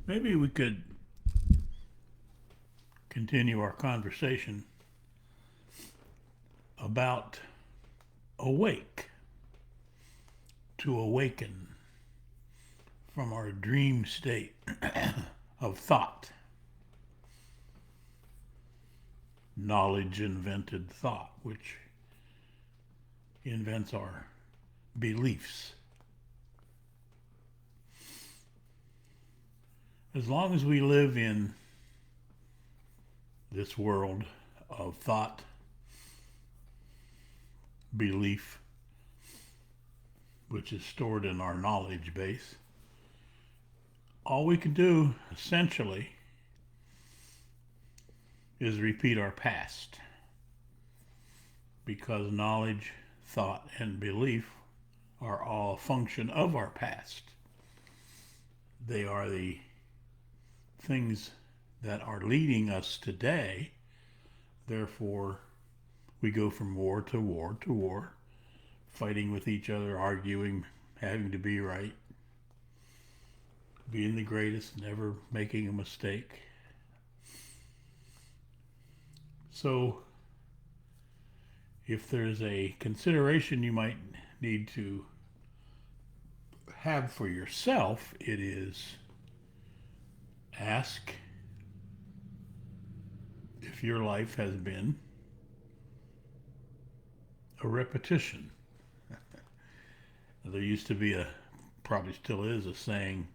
Maybe we could continue our conversation about awake, to awaken from our dream state of thought, knowledge invented thought, which invents our beliefs. As long as we live in this world of thought, belief, which is stored in our knowledge base, all we can do essentially is repeat our past because knowledge, thought, and belief are all a function of our past. They are the things that are leading us today. Therefore, we go from war to war to war, fighting with each other, arguing, having to be right, being the greatest, never making a mistake. So, if there's a consideration you might need to have for yourself, it is ask if your life has been a repetition. There used to be probably still is, a saying,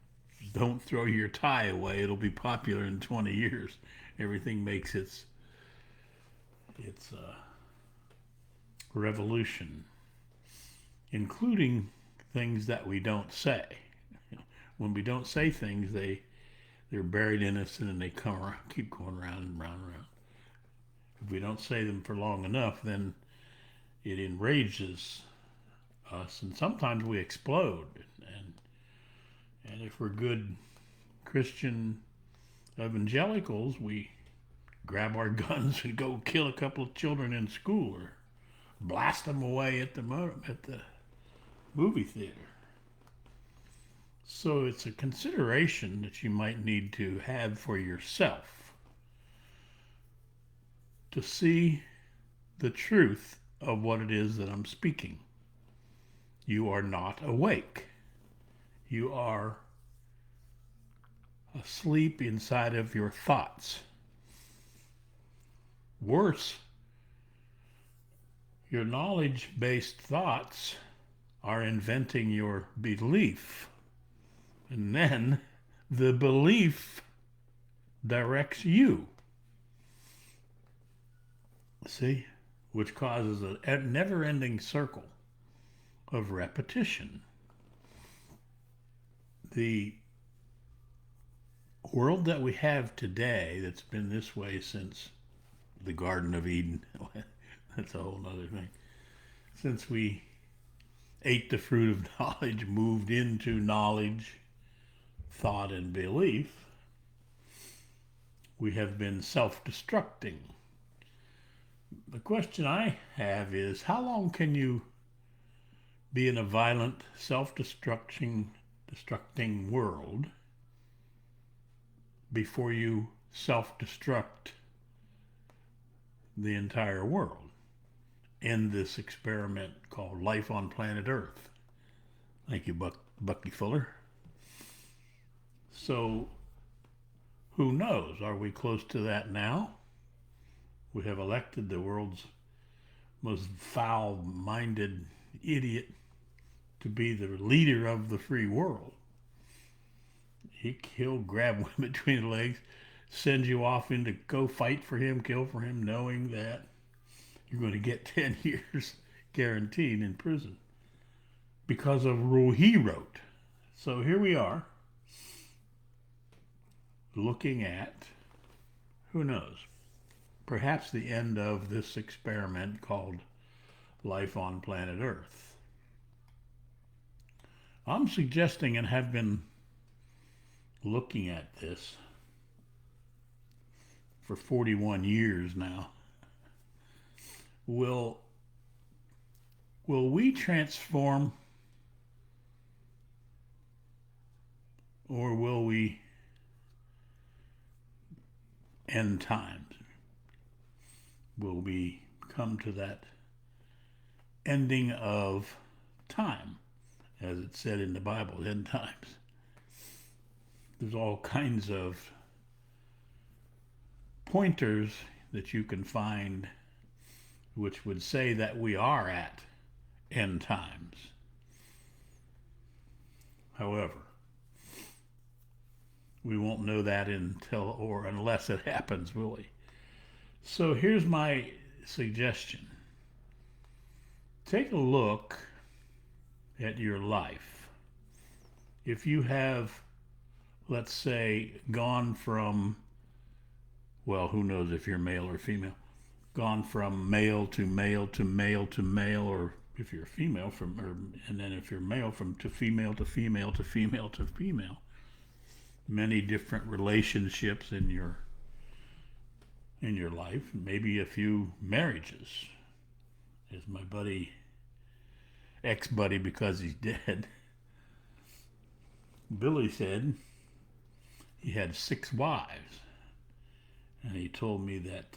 don't throw your tie away, it'll be popular in 20 years. Everything makes its revolution, including things that we don't say. When we don't say things, they're buried in us and then they come around, keep going round and round and round. If we don't say them for long enough, then it enrages us, and sometimes we explode. And if we're good Christian evangelicals, we grab our guns and go kill a couple of children in school or blast them away at the movie theater. So it's a consideration that you might need to have for yourself to see the truth of what it is that I'm speaking. You are not awake. You are asleep inside of your thoughts. Worse, your knowledge based thoughts are inventing your belief. And then the belief directs you. See? Which causes a never ending circle of repetition. The world that we have today, that's been this way since the Garden of Eden, that's a whole other thing. Since we ate the fruit of knowledge, moved into knowledge, thought, and belief, we have been self destructing. The question I have is, how long can you be in a violent, self-destructing world before you self-destruct the entire world? End this experiment called life on planet Earth. Thank you, Bucky Fuller. So, who knows? Are we close to that now? We have elected the world's most foul-minded idiot to be the leader of the free world. He'll grab one between the legs, send you off in to go fight for him, kill for him, knowing that you're going to get 10 years guaranteed in prison because of a rule he wrote. So here we are, looking at, who knows, perhaps the end of this experiment called life on planet Earth. I'm suggesting, and have been looking at this for 41 years now, will we transform, or will we end times. Will we come to that ending of time, as it said in the Bible, end times? There's all kinds of pointers that you can find which would say that we are at end times. However, we won't know that until or unless it happens, will we? So here's my suggestion. Take a look at your life. If you have, let's say, gone from, well, who knows if you're male or female, gone from male to male to male to male, or if you're female and then if you're male from to female to female to female to female, many different relationships in your life, maybe a few marriages, as my ex-buddy, because he's dead, Billy said he had 6 wives, and he told me that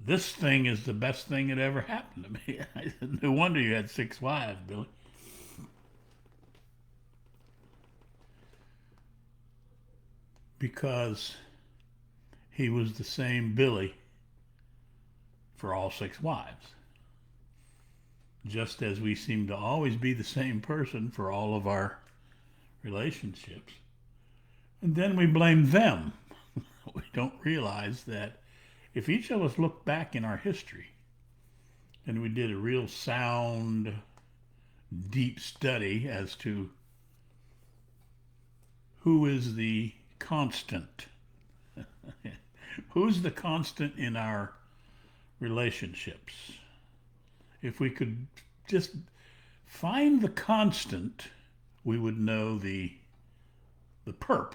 this thing is the best thing that ever happened to me. I said, no wonder you had 6 wives, Billy. Because he was the same Billy for all 6 wives. Just as we seem to always be the same person for all of our relationships. And then we blame them. We don't realize that if each of us look back in our history and we did a real sound, deep study as to who is the constant, who's the constant in our relationships. If we could just find the constant, we would know the perp,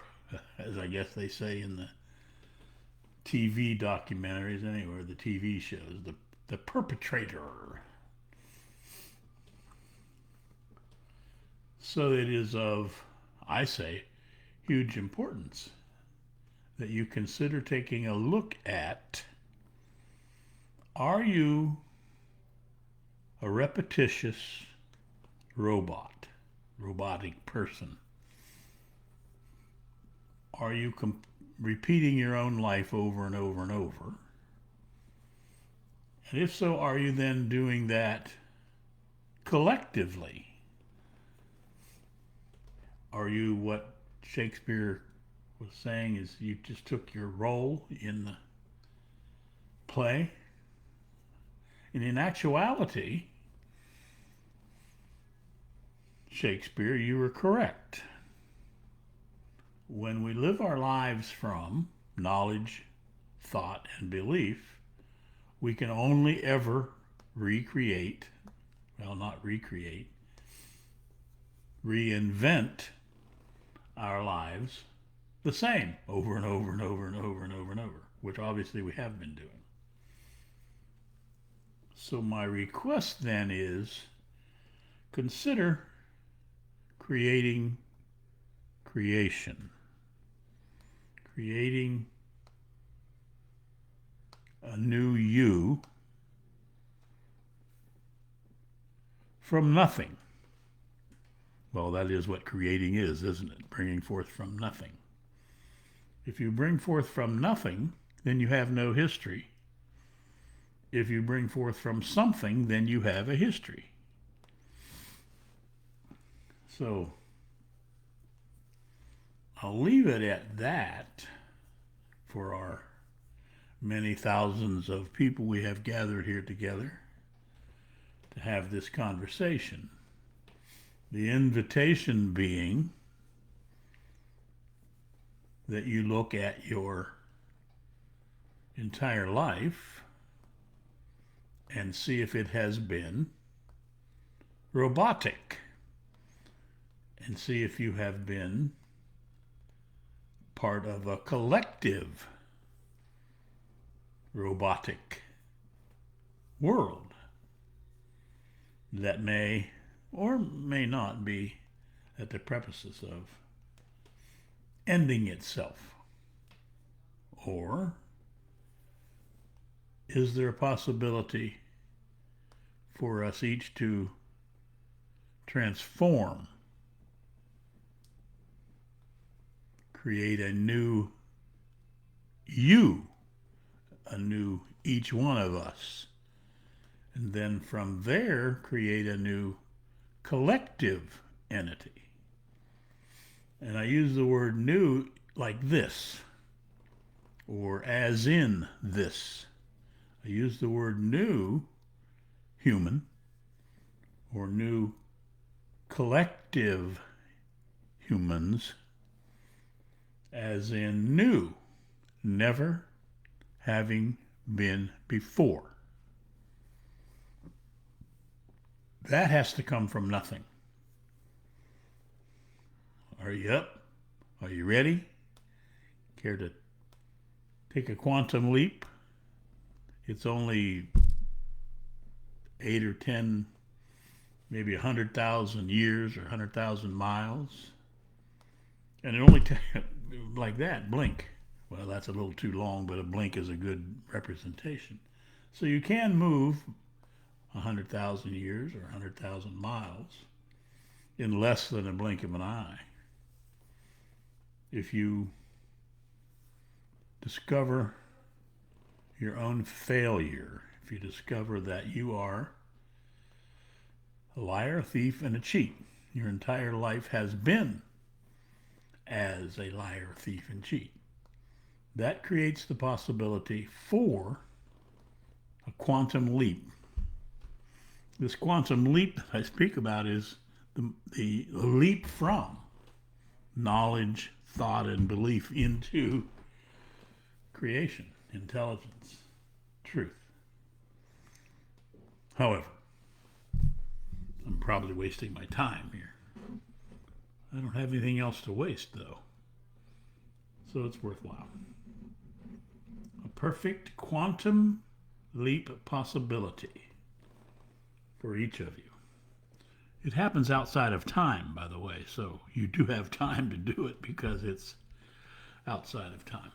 as I guess they say in the TV documentaries anyway, the TV shows, the perpetrator. So it is of, I say, huge importance that you consider taking a look at, are you a repetitious robotic person? Are you repeating your own life over and over and over? And if so, are you then doing that collectively? Are you what Shakespeare was saying is you just took your role in the play? And in actuality, Shakespeare, you were correct. When we live our lives from knowledge, thought, and belief, we can only ever reinvent our lives the same over and over and over and over and over and over, which obviously we have been doing. So my request then is consider creating a new you from nothing. Well, that is what creating is, isn't it? Bringing forth from nothing. If you bring forth from nothing, then you have no history. If you bring forth from something, then you have a history. So I'll leave it at that for our many thousands of people we have gathered here together to have this conversation. The invitation being that you look at your entire life and see if it has been robotic, and see if you have been part of a collective robotic world that may or may not be at the precipice of ending itself. Or is there a possibility for us each to transform, create a new you, a new each one of us, and then from there create a new collective entity? And I use the word new like this, or as in this. I use the word new human or new collective humans as in new, never having been before. That has to come from nothing. Are you up? Are you ready? Care to take a quantum leap? It's only 8 or 10, maybe 100,000 years or 100,000 miles. And it only takes, like that, blink. Well, that's a little too long, but a blink is a good representation. So you can move 100,000 years or 100,000 miles in less than a blink of an eye. If you discover your own failure, if you discover that you are a liar, a thief, and a cheat, your entire life has been as a liar, thief, and cheat, that creates the possibility for a quantum leap. This quantum leap that I speak about is the leap from knowledge, thought, and belief into creation, intelligence, truth. However, I'm probably wasting my time here. I don't have anything else to waste, though, so it's worthwhile. A perfect quantum leap possibility for each of you. It happens outside of time, by the way, so you do have time to do it because it's outside of time.